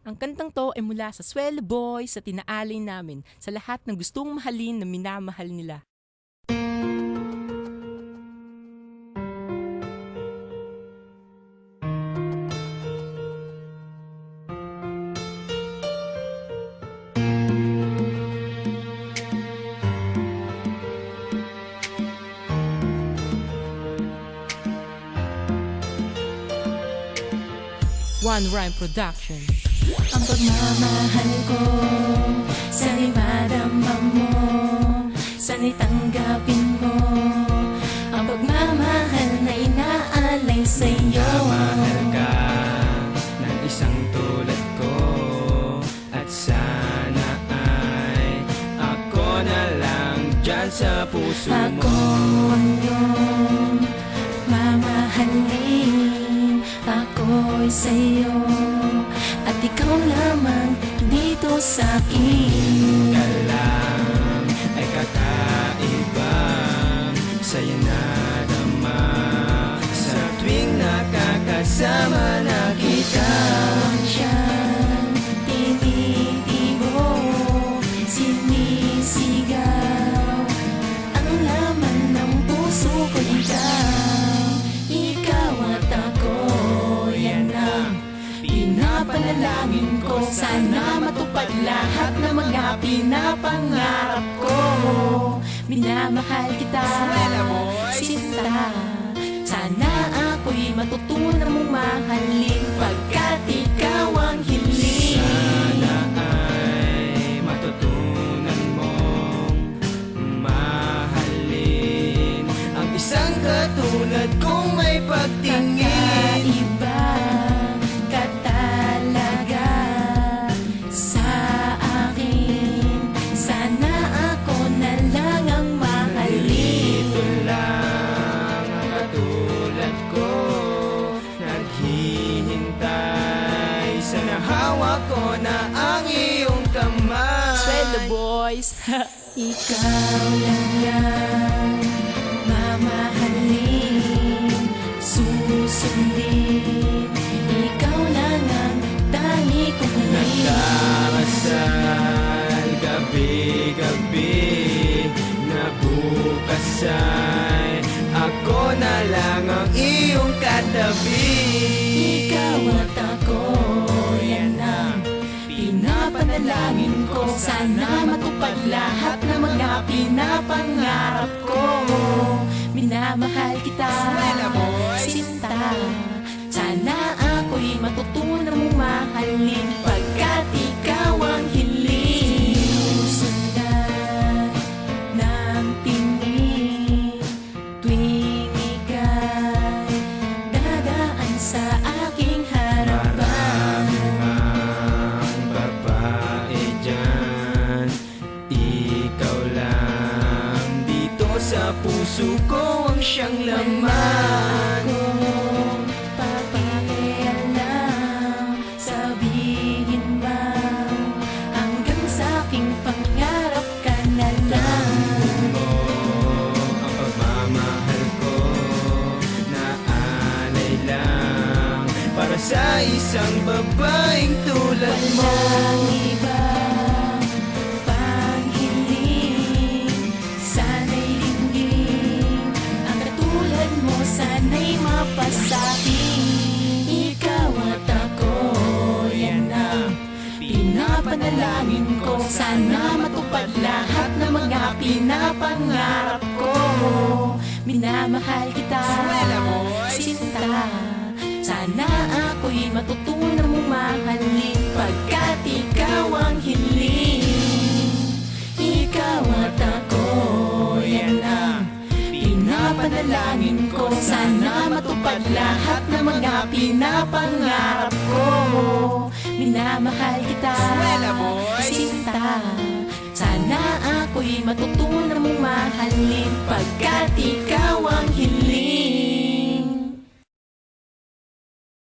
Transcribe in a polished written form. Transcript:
Ang kantang to ay mula sa Swelo Boys sa tinaalay namin sa lahat ng gustong mahalin na minamahal nila. One Rhyme Production. Ang pagmamahal ko, sana'y madama mo, sana'y tanggapin mo. Ang pagmamahal na inaalay sa'yo. Minamahal ka ng isang tulad ko, at sana ay ako na lang dyan sa puso mo. Ako ang iyong mamahalin, ako'y sa'yo, at ikaw lamang dito sa'kin. Ka lang ay kakaibang saya na dama sa tuwing nakakasama na kita. Ang siyang tinitibo, sinisigaw, ang laman ng puso ko ikaw. Ikaw at ako, yan ang pinapanalangin ko. Sana matupad lahat ng mga pinapangarap ko. Minamahal kita, sinta. Sana ako'y matutunan mong mahalin, pagkat ikaw ang hiling. Sana ay matutunan mong mahalin ang isang katulad kong may pagtingin. Kakaiba ka talaga sa akin. Sana ako na lang ang mahalin. Ito lang ang katulad ko, naghihintay. Sana hawak ko na ang iyong kamay. Swelo Boys. Ikaw lang yan, mamahalin, susundin. Ikaw lang ang tangi kong hiling. Nagdarasal gabi-gabi na bukas ay ako na lang ang iyong katabi. Ikaw at ako, yan ang pinapanalangin ko. Sana matupad lahat ng mga pinapangarap ko. Minamahal kita, sinta. Sana ako'y matutunan mong mahalin, pagkat ikaw ang hiling. Susundan ng tinig tuwing ika'y dadaan sa aking harapan. Maraming babae dyan, ikaw lang dito sa puso ko ang siyang laman. Kung papakialam, sabihin bang hanggang sa aking pangarap ka na lang. Mo ang pagmamahal ko na alay lang para sa isang babaeng tulad mo. Walang iba pang hiling, sana'y lingging ang katulad mo, sana'y mapasakin. Ikaw at ako, yan ang pinapanalangin ko. Sana matupad lahat ng mga pinapangarap ko. Minamahal kita, sinta. Sana ako'y matutunan mong mahalin, pagkat ikaw ang hiling. Ikaw at ako, yan ang pinapanalangin ko. Sana matupad lahat ng mga pinapangarap ko. Minamahal kita, sinta. Sana ako'y matutunan mong mahalin, pagkat ikaw ang hiling.